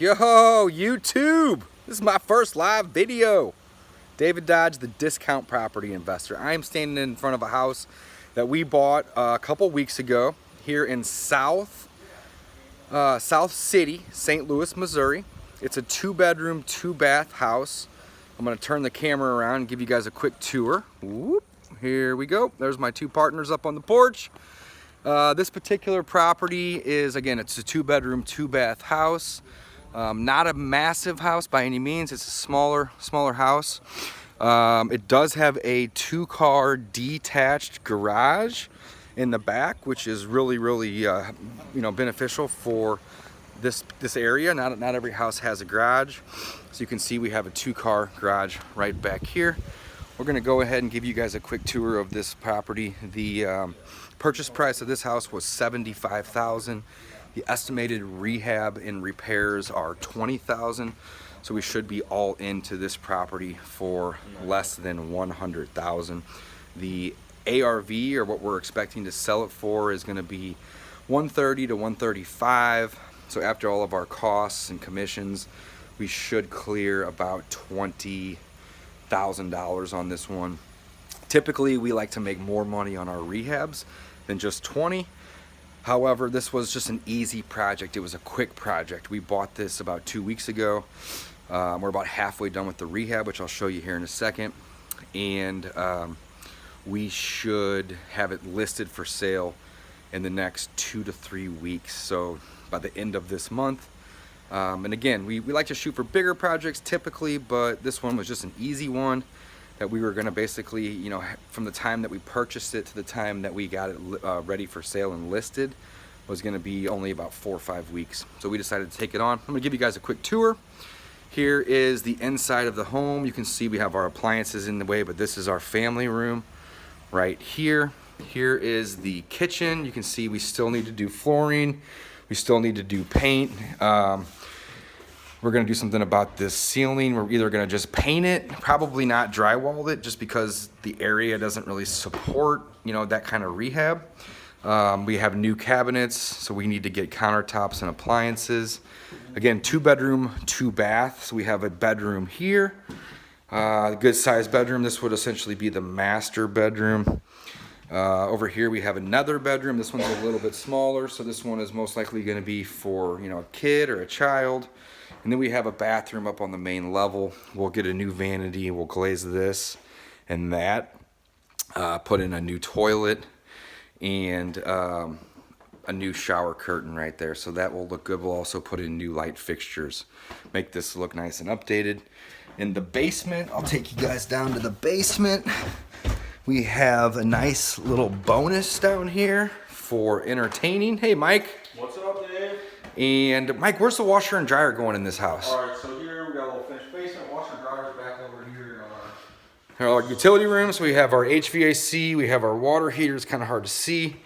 Yo, YouTube! This is my first live video. David Dodge, the discount property investor. I am standing in front of a house that we bought a couple weeks ago here in South City, St. Louis, Missouri. It's a 2-bedroom, 2-bath house. I'm gonna turn the camera around and give you guys a quick tour. Whoop, here we go. There's my two partners up on the porch. This particular property is, again, it's a 2-bedroom, 2-bath house. Not a massive house by any means. It's a smaller house. It does have a 2-car detached garage in the back, which is really beneficial for this area. Not every house has a garage. So you can see we have a 2-car garage right back here. We're gonna go ahead and give you guys a quick tour of this property. The purchase price of this house was $75,000. The estimated rehab and repairs are $20,000. So we should be all into this property for less than $100,000. The ARV, or what we're expecting to sell it for, is gonna be $130 to $135. So after all of our costs and commissions, we should clear about $20,000 on this one. Typically, we like to make more money on our rehabs than just 20. However, this was just an easy project. It was a quick project. We bought this about 2 weeks ago. We're about halfway done with the rehab, which I'll show you here in a second. And we should have it listed for sale in the next 2 to 3 weeks. So by the end of this month. And again, we like to shoot for bigger projects typically, but this one was just an easy one that we were gonna basically, from the time that we purchased it to the time that we got it ready for sale and listed was gonna be only about 4 or 5 weeks. So we decided to take it on. I'm gonna give you guys a quick tour. Here is the inside of the home. You can see we have our appliances in the way, but this is our family room right here. Here is the kitchen. You can see we still need to do flooring. We still need to do paint. We're gonna do something about this ceiling. We're either gonna just paint it, probably not drywall it, just because the area doesn't really support, that kind of rehab. We have new cabinets, so we need to get countertops and appliances. Again, 2-bedroom, 2-bath. So we have a bedroom here, a good sized bedroom. This would essentially be the master bedroom. Over here we have another bedroom. This one's a little bit smaller, so this one is most likely gonna be for, a kid or a child. And then we have a bathroom up on the main level. We'll get a new vanity, we'll glaze this and that. Put in a new toilet and a new shower curtain right there. So that will look good. We'll also put in new light fixtures. Make this look nice and updated. In the basement, I'll take you guys down to the basement. We have a nice little bonus down here for entertaining. Hey, Mike. What's up, Dave? And Mike, where's the washer and dryer going in this house? All right, so here we got a little finished basement, washer and dryer's back over here. Our utility rooms, we have our HVAC, we have our water heater. It's kind of hard to see.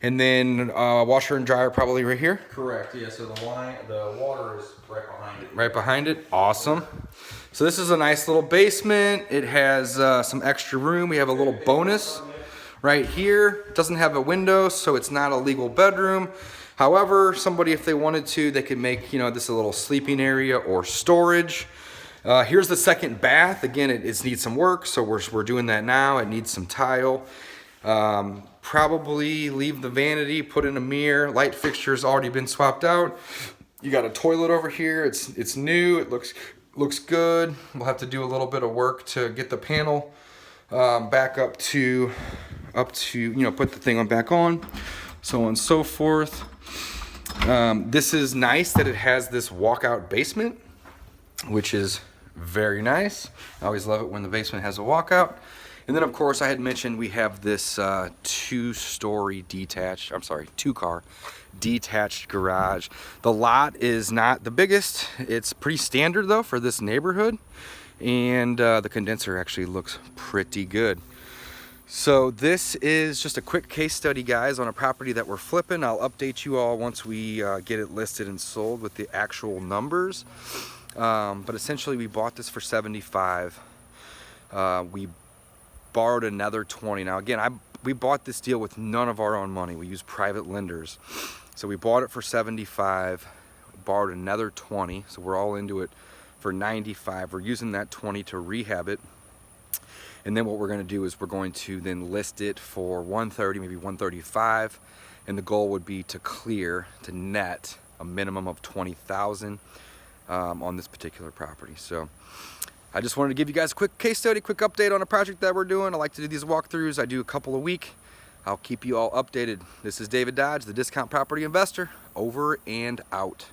And then washer and dryer probably right here? Correct, yeah, so the water is right behind it. Right behind it, awesome. So this is a nice little basement. It has some extra room. We have a little bonus right here. It doesn't have a window, so it's not a legal bedroom. However, somebody, if they wanted to, they could make, this a little sleeping area or storage. Here's the second bath. Again, it needs some work, so we're doing that now. It needs some tile. Probably leave the vanity, put in a mirror. Light fixture's already been swapped out. You got a toilet over here. It's new. It looks good. We'll have to do a little bit of work to get the panel back up to put the thing back on, so on and so forth. This is nice that it has this walkout basement, which is very nice. I always love it when the basement has a walkout. And then of course I had mentioned we have this 2-car detached garage. The lot is not the biggest. It's pretty standard though for this neighborhood. And the condenser actually looks pretty good. So this is just a quick case study, guys, on a property that we're flipping. I'll update you all once we get it listed and sold with the actual numbers. But essentially we bought this for $75. We borrowed another $20. Now again, we bought this deal with none of our own money. We used private lenders. So we bought it for $75. borrowed another 20, so we're all into it for 95. We're using that 20 to rehab it. And then what we're going to do is we're going to then list it for 130, maybe 135, and the goal would be to clear, to net a minimum of 20,000 on this particular property. So I just wanted to give you guys a quick case study, quick update on a project that we're doing. I like to do these walkthroughs. I do a couple a week. I'll keep you all updated. This is David Dodge, the Discount Property Investor, over and out.